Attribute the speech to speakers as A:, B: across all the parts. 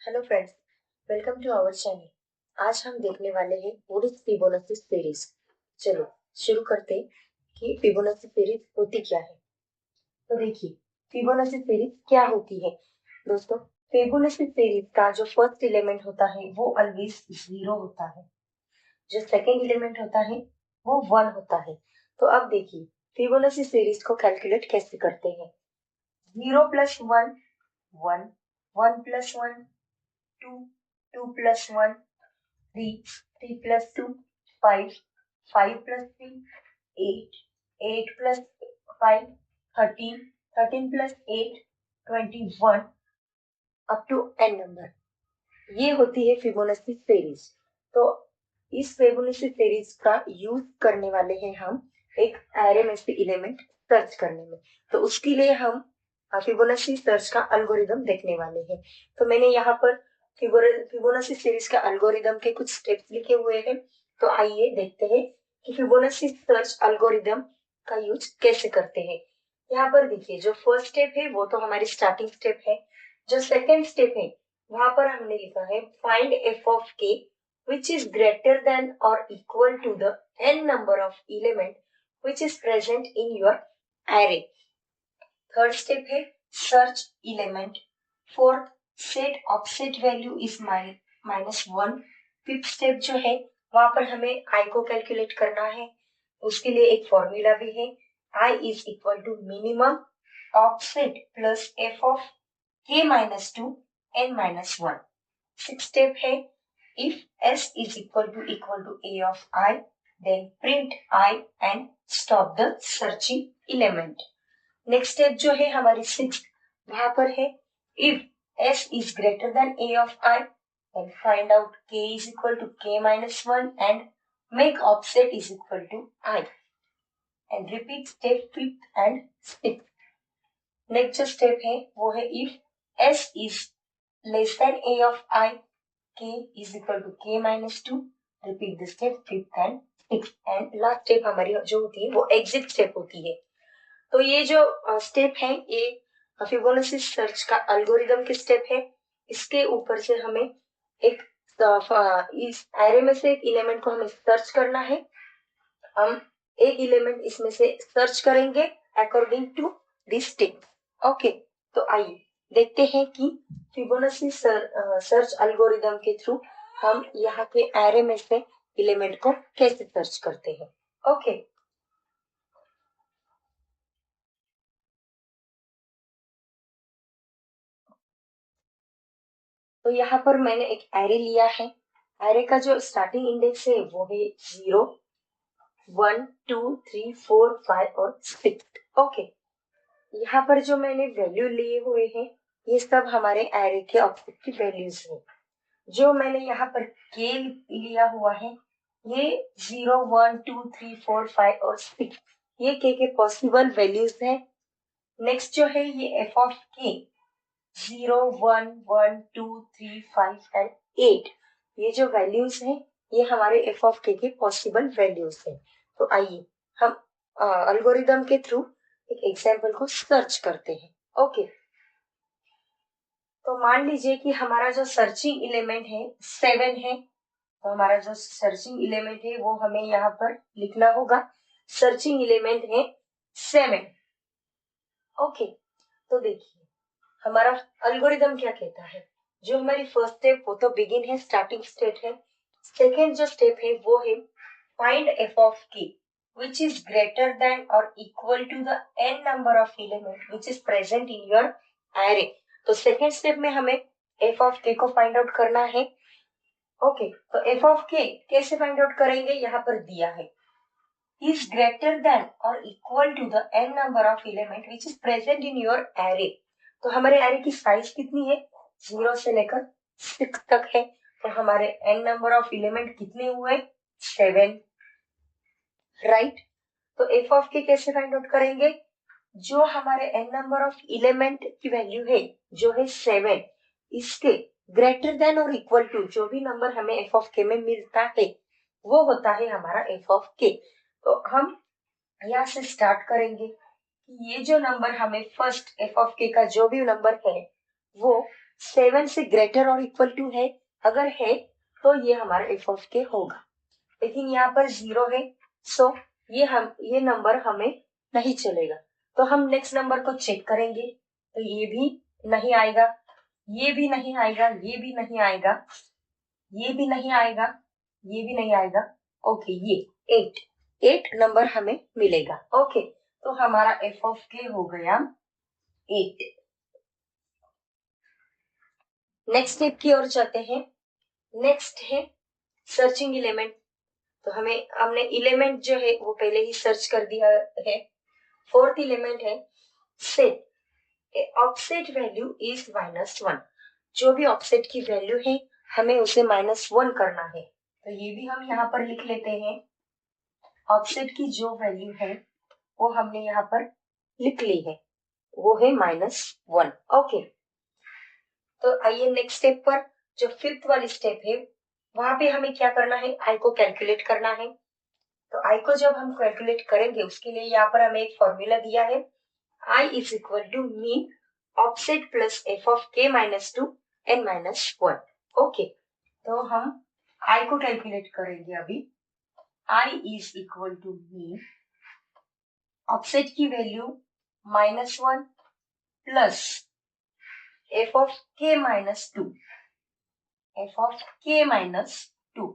A: Hello friends, welcome to our channel. आज हम देखने वाले हैं व्हाट इज फिबोनाची सीरीज। चलो शुरू करते हैं कि फिबोनाची सीरीज होती क्या है। तो देखिए, फिबोनाची सीरीज क्या होती है दोस्तों। फिबोनाची सीरीज का जो फर्स्ट एलिमेंट होता है वो ऑलवेज 0 होता है। जो सेकंड एलिमेंट होता है वो 1 होता है। तो अब देखिए, फिबोनाची सीरीज को कैलकुलेट कैसे करते हैं। 0 plus 1 1, 1 plus 1 2, 2 plus 1 3, 3 plus 2 5, 5 plus 3 8, 8 plus 5 13, 13 plus 8 21 up to n number. ये होती है फिबोनाची सीरीज। तो इस फिबोनाची सीरीज का यूज करने वाले हैं हम एक एरे में से एलिमेंट सर्च करने में। तो उसके लिए हम फिबोनाची सर्च का एल्गोरिदम देखने वाले हैं। तो मैंने यहाँ पर फिबोनाची सीरीज का एल्गोरिदम के कुछ स्टेप्स लिखे हुए हैं। तो आइए देखते हैं कि फिबोनाची सर्च एल्गोरिदम का यूज कैसे करते हैं। यहाँ पर देखिए, जो फर्स्ट स्टेप है वो तो हमारी स्टार्टिंग स्टेप है। जो सेकेंड स्टेप है वहां पर हमने लिखा है find F of K which is greater than और equal to the n number of element which is present in your array. Third step है search element. Fourth, set offset value is -1। Fifth step जो है वहां पर हमें आई को calculate करना है। उसके लिए एक फॉर्मूला भी है, I is equal to minimum offset plus F of k minus 2 n minus 1। Sixth step है if s is equal to a of I, then print I and stop the searching element। Next step जो है हमारी six, वहां पर है if s is greater than a of I, then find out k is equal to k minus 1 and make offset is equal to I and repeat step fifth and sixth। Next जो step है वो है if s is less than a of I, k is equal to k minus 2। Repeat the step fifth and sixth and last step हमारी जो होती है वो exit step होती है। तो ये जो स्टेप है ये फिबोनाची सर्च का एल्गोरिदम के स्टेप है। इसके ऊपर से हमें एक इस एरे में से एक एलिमेंट को हमें सर्च करना है। हम एक एलिमेंट इसमें से सर्च करेंगे according to this step. Okay, तो आइए देखते हैं कि फिबोनाची सर्च एल्गोरिदम के थ्रू हम यहाँ के एरे में से एलिमेंट को कैसे सर्च करते हैं। ओके, तो यहाँ पर मैंने एक एरे लिया है। एरे का जो स्टार्टिंग इंडेक्स है वो है 0 1 2 3 4 5 और 6। ओके, यहाँ पर जो मैंने वैल्यू लिए हुए हैं ये सब हमारे एरे के ऑब्जेक्ट की वैल्यूज हैं। जो मैंने यहाँ पर के लिया हुआ है ये 0 1 2 3 4 5 और 6 ये के पॉसिबल वैल्यूज हैं। नेक्स्ट जो है ये एफ ऑफ के 0 1 1 2 3 5 एंड 8 ये जो वैल्यूज हैं ये हमारे एफ ऑफ के पॉसिबल वैल्यूज हैं। तो आइए हम एल्गोरिदम के थ्रू एक एग्जांपल को सर्च करते हैं। ओके, तो मान लीजिए कि हमारा जो सर्चिंग एलिमेंट है 7 है। तो हमारा जो सर्चिंग एलिमेंट है वो हमें यहाँ पर लिखना होगा। सर्चिंग एलिमेंट है 7। ओके, तो देखिए हमारा एल्गोरिदम क्या कहता है। जो हमारी फर्स्ट स्टेप वो तो बिगिन है, स्टार्टिंग स्टेट है। सेकेंड जो स्टेप है वो है find F of K which is greater than और equal to the n number of element which is present in your array. तो सेकेंड स्टेप में हमें एफ ऑफ के को फाइंड आउट करना है। ओके, तो एफ ऑफ के कैसे फाइंड आउट करेंगे, यहाँ पर दिया है इज ग्रेटर देन और equal to the n number of element which is present in your array. तो हमारे एरे की साइज कितनी है, 0 से लेकर 6 तक है। तो हमारे n नंबर ऑफ एलिमेंट कितने हुए, 7, राइट। तो एफ ऑफ के कैसे फाइंड आउट करेंगे, जो हमारे n नंबर ऑफ एलिमेंट की वैल्यू है जो है 7, इसके ग्रेटर देन और इक्वल टू जो भी नंबर हमें एफ ऑफ के में मिलता है वो होता है हमारा एफ ऑफ के। तो हम यहाँ से स्टार्ट करेंगे कि ये जो नंबर हमें फर्स्ट एफ ऑफ के का जो भी नंबर है वो 7 से ग्रेटर और इक्वल टू है, अगर है तो ये हमारा एफ ऑफ के होगा। लेकिन यहाँ पर 0 है, सो ये नंबर हमें नहीं चलेगा। तो हम नेक्स्ट नंबर को चेक करेंगे, तो ये भी नहीं आएगा, ये भी नहीं आएगा, ये भी नहीं आएगा, ये भी नहीं आएगा, ये भी नहीं आएगा। ओके, ये 8 नंबर हमें मिलेगा। ओके, तो हमारा एफ ऑफ के हो गया 8। नेक्स्ट स्टेप की ओर चलते हैं। नेक्स्ट है सर्चिंग एलिमेंट। तो हमने एलिमेंट जो है वो पहले ही सर्च कर दिया है। फोर्थ एलिमेंट है सेट ऑफसेट वैल्यू इज -1। जो भी ऑफसेट की वैल्यू है हमें उसे -1 करना है। तो ये भी हम यहाँ पर लिख लेते हैं। ऑफसेट की जो वैल्यू है वो हमने यहाँ पर लिख ली है, वो है -1। ओके, तो आइए नेक्स्ट स्टेप पर। जो फिफ्थ वाली स्टेप है वहां पे हमें क्या करना है, आई को कैलकुलेट करना है। तो आई को जब हम कैलकुलेट करेंगे उसके लिए यहाँ पर हमें एक फॉर्मूला दिया है, I is equal to mean offset plus F of K -2 n -1। Okay, तो हम आई को कैलकुलेट करेंगे अभी। I is equal to mean offset की value -1 plus F of K -2, F of K -2।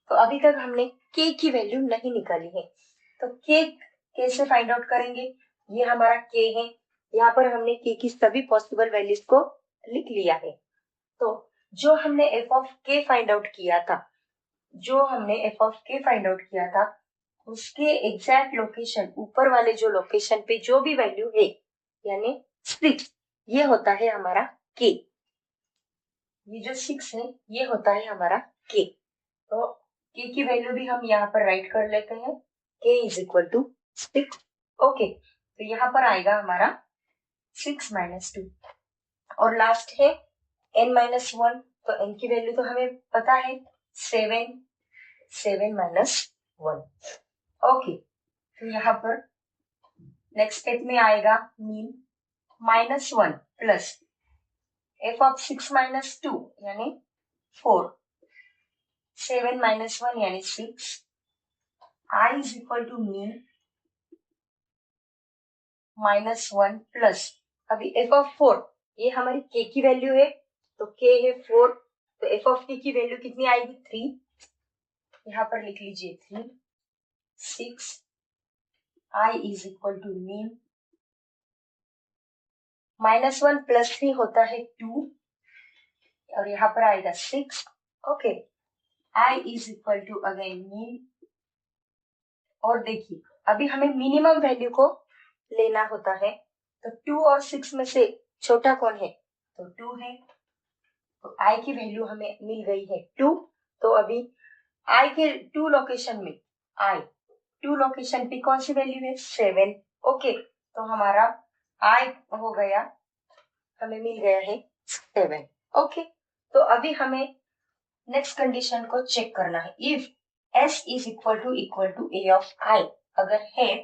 A: तो अभी तक हमने के की वैल्यू नहीं निकाली है, तो के कैसे फाइंड आउट करेंगे। ये हमारा के है, यहाँ पर हमने के की सभी पॉसिबल वैल्यूज को लिख लिया है। तो जो हमने एफ ऑफ के फाइंड आउट किया था, जो हमने एफ ऑफ के फाइंड आउट किया था उसके एग्जैक्ट लोकेशन, ऊपर वाले जो लोकेशन पे जो भी वैल्यू है यानी 6, ये होता है हमारा के। ये जो 6 है ये होता है हमारा के। तो के की वैल्यू भी हम यहाँ पर राइट कर लेते हैं, के इज इक्वल टू 6। ओके, तो यहाँ पर आएगा हमारा 6 -2। और लास्ट है n-1। तो n की वैल्यू तो हमें पता है 7 -1। ओके, तो यहाँ पर नेक्स्ट स्टेप में आएगा मीन -1 प्लस एफ ऑफ 6 -2 यानी 4, 7 -1 यानी 6। I is equal to mean -1 plus अभी एफ ऑफ 4, ये हमारी के की वैल्यू है, तो के है 4, तो एफ ऑफ के की वैल्यू कितनी आएगी 3। यहाँ पर लिख लीजिए 3, 6। I is equal to mean -1 plus 3 होता है 2, और यहाँ पर आएगा 6। Okay, I is equal to again mean. और देखिए अभी हमें मिनिमम वैल्यू को लेना होता है, तो 2 और 6 में से छोटा कौन है, तो 2 है। तो आई की वैल्यू हमें मिल गई है 2। तो अभी आई के 2 लोकेशन में, आई 2 लोकेशन पे कौन सी वैल्यू है 7। ओके, तो हमारा आई हो गया, हमें मिल गया है 7। ओके, तो अभी हमें नेक्स्ट कंडीशन को चेक करना है। If s is equal to a of i, अगर है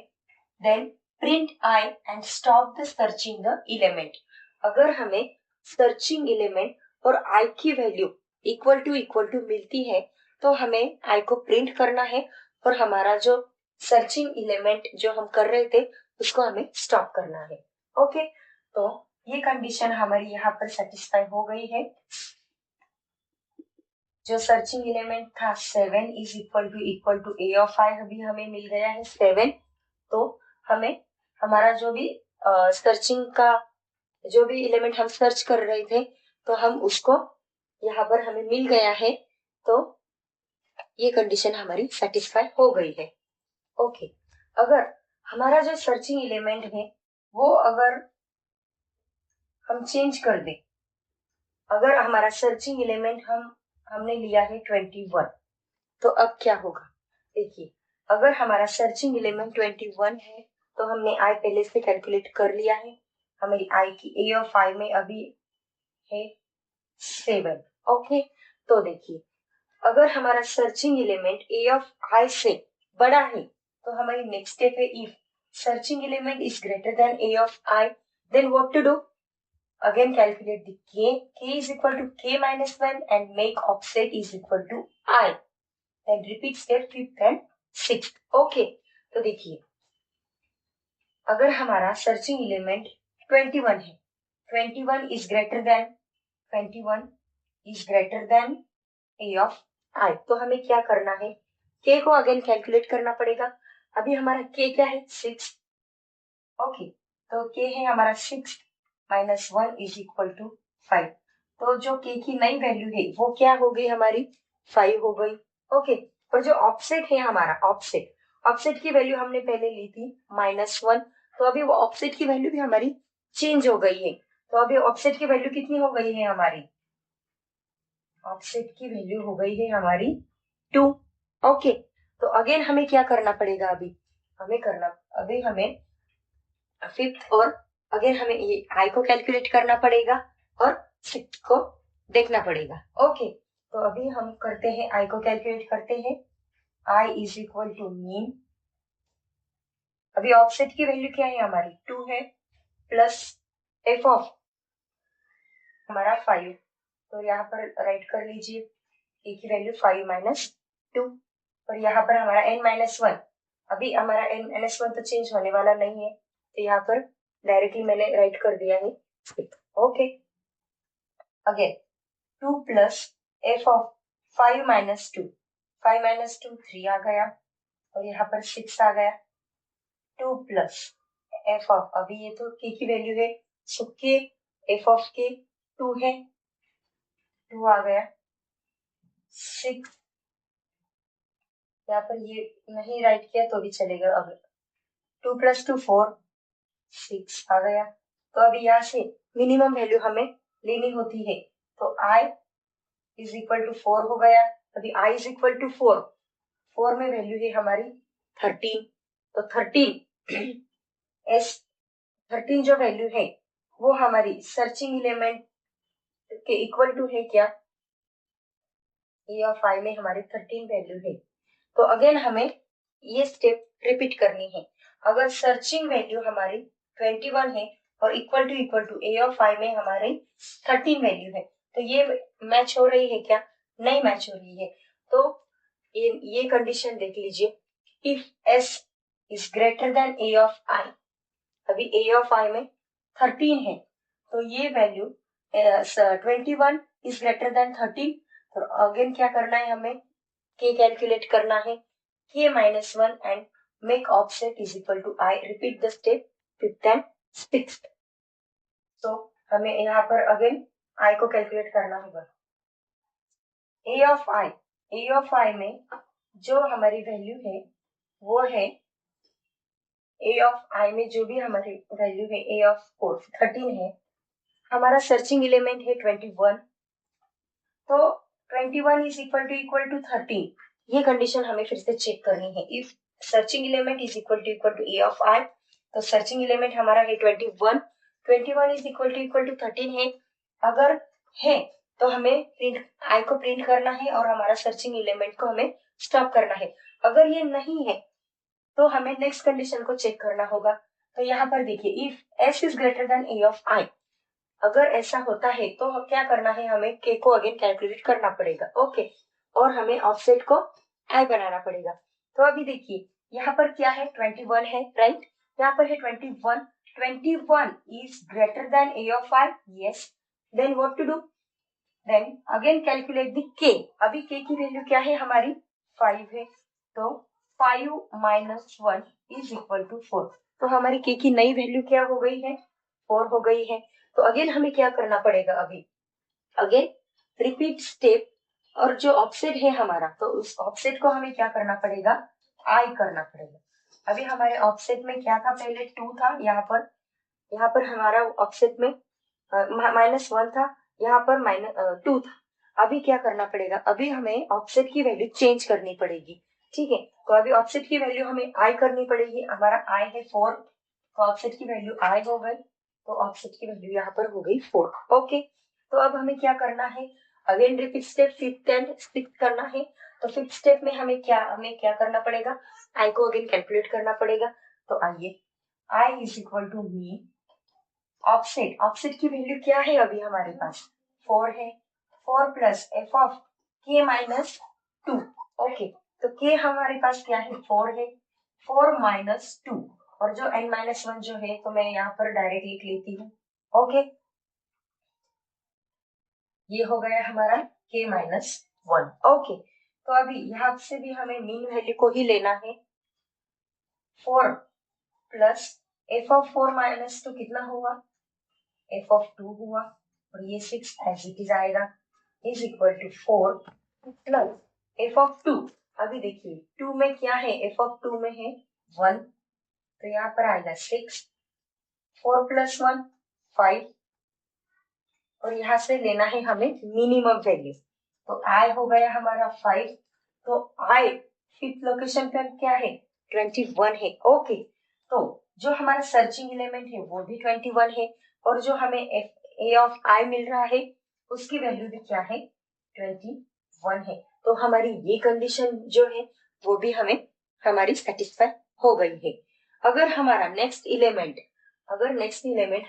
A: then print i and stop the searching the element. अगर हमें सर्चिंग एलिमेंट और i की वैल्यू इक्वल टू मिलती है तो हमें i को प्रिंट करना है, और हमारा जो सर्चिंग एलिमेंट जो हम कर रहे थे उसको हमें स्टॉप करना है। ओके, तो ये कंडीशन हमारी यहाँ पर सेटिस्फाई हो गई है। जो सर्चिंग एलिमेंट था 7 is equal to A of I, अभी हमें मिल गया है 7। तो हमें हमारा जो भी सर्चिंग का जो भी एलिमेंट हम सर्च कर रहे थे तो हम उसको यहाँ पर हमें मिल गया है। तो ये कंडीशन हमारी सेटिस्फाई हो गई है। ओके, अगर हमारा जो सर्चिंग एलिमेंट है वो अगर हम चेंज कर दें, अगर हमारा सर्चिंग एलिमेंट हमने लिया है 21, तो अब क्या होगा। देखिए अगर हमारा सर्चिंग एलिमेंट 21 है तो हमने आई पहले से कैलकुलेट कर लिया है, हमारी आई की ए ऑफ आई में अभी है 7। ओके, तो देखिए अगर हमारा searching element A of I से बड़ा है तो हमारी नेक्स्ट स्टेप है if searching element is greater than A of I, then what to do. again calculate the k is equal to k minus 1 and make offset is equal to I. Then repeat step 5th and 6th. Okay, तो देखिए अगर हमारा searching element 21 है, 21 is greater than 21 is greater than A of I, तो हमें क्या करना है, k को अगेन कैलकुलेट करना पड़ेगा। अभी हमारा k क्या है 6, ओके, तो k है हमारा 6 माइनस 1 इज इक्वल टू 5, तो जो k की नई वैल्यू है वो क्या हो गई हमारी 5 हो गई। ओके, और जो ऑफसेट है हमारा ऑफसेट की वैल्यू हमने पहले ली थी -1, तो अभी वो ऑफसेट की वैल्यू भी हमारी चेंज हो गई है। तो अभी ऑफसेट की वैल्यू कितनी हो गई है हमारी, ऑफसेट की वैल्यू हो गई है हमारी 2। ओके, तो अगेन हमें क्या करना पड़ेगा, अभी हमें 5th और अगेन हमें ये आई को कैलकुलेट करना पड़ेगा और 6th को देखना पड़ेगा। ओके, तो अभी हम करते हैं आई को कैलकुलेट करते हैं। आई इज इक्वल टू मीन, अभी ऑफसेट की वैल्यू क्या है हमारी 2 है, प्लस एफ ऑफ हमारा 5, तो यहाँ पर राइट कर लीजिए ए की वैल्यू 5 माइनस 2, और यहाँ पर हमारा n माइनस 1, अभी हमारा n माइनस 1 तो चेंज होने वाला नहीं है, तो यहाँ पर डायरेक्टली मैंने राइट कर दिया है। Okay, again 2 plus F of 5 minus 2, 5 minus 2 3 आ गया, और यहाँ पर 6 आ गया, 2 प्लस एफ ऑफ, अभी ये तो k की वैल्यू है, सो k एफ ऑफ k 2 है, 2 आ गया, 6, यहाँ पर ये नहीं राइट किया तो भी चलेगा, अब 2 प्लस 2 4, 6 आ गया, तो अभी यहाँ से मिनिमम वैल्यू हमें लेनी होती है, तो i इज इक्वल टू 4 हो गया। अभी i इज इक्वल टू 4, 4 में वैल्यू है हमारी 13, तो 13 जो वैल्यू है वो हमारी सर्चिंग एलिमेंट के इक्वल टू है क्या, ए ऑफ आई में हमारी 13 वैल्यू है। तो अगेन हमें ये स्टेप रिपीट करनी है। अगर सर्चिंग वैल्यू हमारी 21 है और equal to A of I में हमारी 13 वैल्यू है, तो ये मैच हो रही है क्या, नहीं मैच हो रही है। तो ये कंडीशन देख लीजिए, if S is greater than A of I, अभी ए ऑफ आई में 13 है, तो ये वैल्यू 21 इज ग्रेटर देन 13, तो अगेन क्या करना है हमें, k कैलकुलेट करना है, k minus 1 and make offset is equal to I, repeat the step 5th and 6th। तो हमें यहाँ पर अगेन i को कैलकुलेट करना होगा, ए ऑफ आई में जो हमारी वैल्यू है वो है, ए ऑफ आई में जो भी हमारी वैल्यू है ए ऑफ 13 है, हमारा सर्चिंग एलिमेंट है 21, तो 21 इज इक्वल टू 13, ये कंडीशन हमें फिर से चेक करनी है। If searching element is equal to A of I, तो सर्चिंग एलिमेंट हमारा है 21, 21 इज इक्वल टू 13 है, अगर है तो हमें प्रिंट आई को प्रिंट करना है और हमारा सर्चिंग एलिमेंट को हमें स्टॉप करना है। अगर ये नहीं है तो हमें नेक्स्ट कंडीशन को चेक करना होगा। तो यहाँ पर देखिए, if S is greater than A of I, अगर ऐसा होता है तो क्या करना है, हमें k को अगेन कैलकुलेट करना पड़ेगा। ओके, और हमें ऑफसेट को i बनाना पड़ेगा। तो अभी देखिए यहाँ पर क्या है, 21 है, राइट, यहाँ पर है 21, 21 is greater than a of i, yes, then what to do, then again calculate the k, अभी k की वैल्यू क्या है हमारी 5 है, तो 5 माइनस 1 इज इक्वल टू 4, तो हमारी k की नई वैल्यू क्या हो गई है, 4 हो गई है। तो अगेन हमें क्या करना पड़ेगा, अभी अगेन रिपीट स्टेप, और जो ऑफसेट है हमारा, तो उस ऑफसेट को हमें क्या करना पड़ेगा, आई करना पड़ेगा। अभी हमारे ऑफसेट में क्या था, पहले 2 था, यहाँ पर हमारा ऑफसेट में -1 था, यहाँ पर -2 था। अभी क्या करना पड़ेगा, अभी हमें ऑफसेट की वैल्यू चेंज करनी पड़ेगी, ठीक है। तो अभी ऑफसेट की वैल्यू हमें आई करनी पड़ेगी, हमारा आई है 4, तो ऑफसेट की वैल्यू आई हो गई, तो ऑफसेट की वैल्यू यहाँ पर हो गई 4। ओके, तो अब हमें क्या करना है, again repeat step 5th and 6th करना है। तो 5th स्टेप में हमें क्या करना पड़ेगा, आई को अगेन कैलकुलेट करना पड़ेगा। तो आइए, I is equal to mean, offset, offset की वैल्यू क्या है अभी हमारे पास 4 है, 4 plus F of K minus 2। Okay, तो के हमारे पास क्या है 4 है, 4 माइनस 2, और जो n माइनस 1 जो है तो मैं यहाँ पर डायरेक्ट लिख लेती हूँ। ओके, ये हो गया हमारा k माइनस 1। ओके, तो अभी यहाँ से भी हमें मीन वैल्यू को ही लेना है। 4 प्लस एफ ऑफ 4 माइनस 2 कितना हुआ, एफ ऑफ 2 हुआ, और ये 6 एज इट इज आएगा, is equal to 4 plus F of 2। अभी देखिए 2 में क्या है, एफ ऑफ 2 में है 1, तो यहाँ पर आएगा 6, 4 प्लस 1 5, और यहाँ से लेना है हमें मिनिमम वैल्यू, तो आई हो गया हमारा 5, तो आई फिफ्थ लोकेशन पर क्या है 21 है। ओके, तो जो हमारा सर्चिंग एलिमेंट है वो भी 21 है, और जो हमें ए ऑफ आई मिल रहा है उसकी वैल्यू भी क्या है 21 है। तो हमारी ये कंडीशन जो है वो भी हमें हमारी सेटिस्फाई हो गई है। अगर हमारा नेक्स्ट एलिमेंट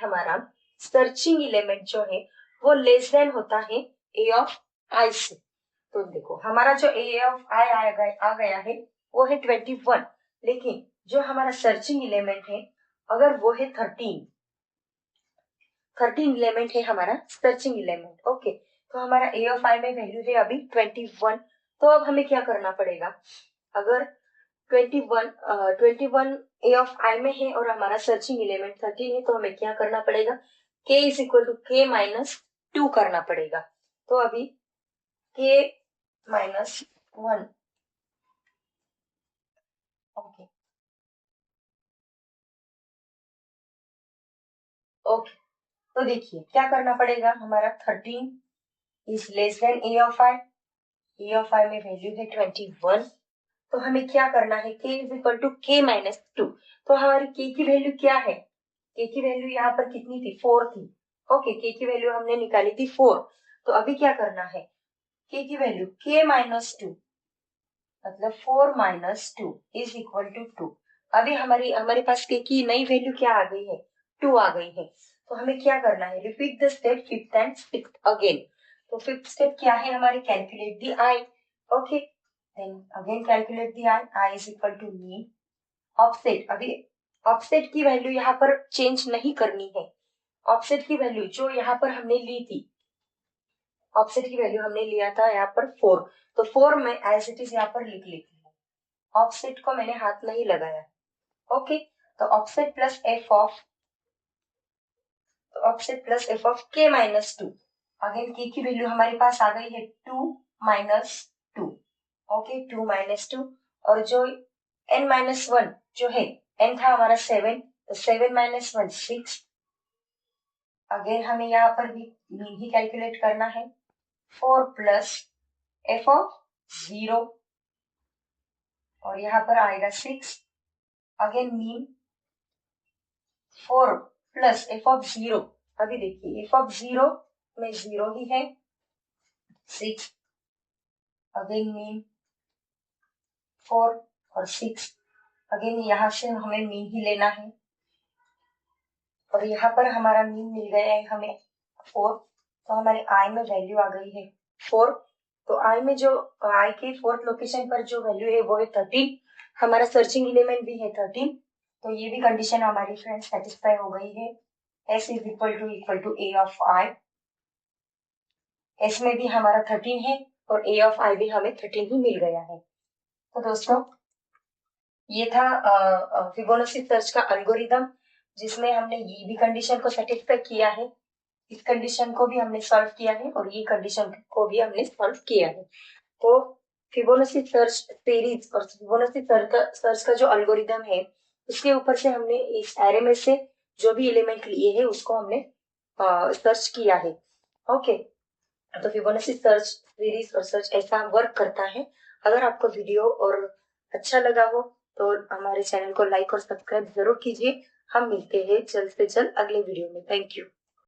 A: हमारा सर्चिंग एलिमेंट जो है वो लेस देन होता है ए ऑफ आई से, तो देखो हमारा जो ए ऑफ आई आ गया है वो है 21, लेकिन जो हमारा सर्चिंग एलिमेंट है अगर वो है 13 एलिमेंट है हमारा सर्चिंग एलिमेंट। ओके, तो हमारा ए ऑफ आई में वैल्यू है अभी 21, तो अब हमें क्या करना पड़ेगा, अगर 21 ए ऑफ आई में है और हमारा सर्चिंग एलिमेंट 13 है, तो हमें क्या करना पड़ेगा, k is equal to k minus 2 करना पड़ेगा। तो अभी k माइनस 1। ओके ओके, तो देखिए क्या करना पड़ेगा, हमारा 13 is less than A of I, A of I में वैल्यू है 21, तो हमें क्या करना है, k is equal to k minus 2। तो हमारी k की वैल्यू क्या है, k की वैल्यू यहाँ पर कितनी थी 4 थी। ओके, k की वैल्यू हमने निकाली थी 4, तो अभी क्या करना है, k की वैल्यू k माइनस 2 मतलब 4 माइनस 2 इज इक्वल टू 2। अभी हमारे पास k की नई वैल्यू क्या आ गई है 2 आ गई है, तो हमें क्या करना है, repeat the step fifth and sixth again. तो फिफ्थ स्टेप क्या है हमारे, calculate the I. Okay, then again calculate the I, I is equal to mean offset. अभी ऑफसेट की वैल्यू यहाँ पर चेंज नहीं करनी है, ऑफसेट की वैल्यू जो यहाँ पर हमने ली थी, ऑफसेट की वैल्यू हमने लिया था यहाँ पर 4, तो 4 में एज इट इज यहाँ पर लिख लेती हूँ, ऑफसेट को मैंने हाथ नहीं लगाया। ओके, तो offset plus F of K minus 2, again के की वैल्यू हमारे पास आ गई है 2 माइनस 2। ओके, 2 माइनस 2, और जो n माइनस 1 जो है, n था हमारा 7, तो 7 माइनस 1 6, अगेन हमें यहाँ पर भी मीन ही कैलकुलेट करना है, 4 प्लस एफ ऑफ 0, और यहाँ पर आएगा 6, again mean 4 plus F of 0। अभी देखिए एफ ऑफ 0 में 0 ही है, 6, अगेन मीन 4 और 6, अगेन यहाँ से हमें मीन ही लेना है, और यहाँ पर हमारा मीन मिल गया है हमें 4, तो हमारे आई में वैल्यू आ गई है 4, तो आई में जो आई के फोर्थ लोकेशन पर जो वैल्यू है वो है 13, हमारा सर्चिंग एलिमेंट भी है 13, तो ये भी कंडीशन हमारी फ्रेंड सेटिस्फाई हो गई है। s is equal to A of I, s में भी हमारा 13 है और a ऑफ i भी हमें 13 ही मिल गया है। तो दोस्तों ये था फिबोनाची सर्च का एल्गोरिदम, जिसमें हमने ये भी कंडीशन को सेटिस्फाई किया है, इस कंडीशन को भी हमने सॉल्व किया है और ये कंडीशन को भी हमने सॉल्व किया है। तो फिबोनाची सर्च सीरीज और फिबोनाची सर्च का जो एल्गोरिदम है उसके ऊपर से हमने इस एरे में से जो भी एलिमेंट लिए हैं उसको हमने सर्च किया है। ओके, तो फिबोनाची सर्च सीरीज और सर्च ऐसा वर्क करता है। अगर आपको वीडियो और अच्छा लगा हो तो हमारे चैनल को लाइक और सब्सक्राइब जरूर कीजिए। हम मिलते हैं जल्द से जल्द अगले वीडियो में। Thank you.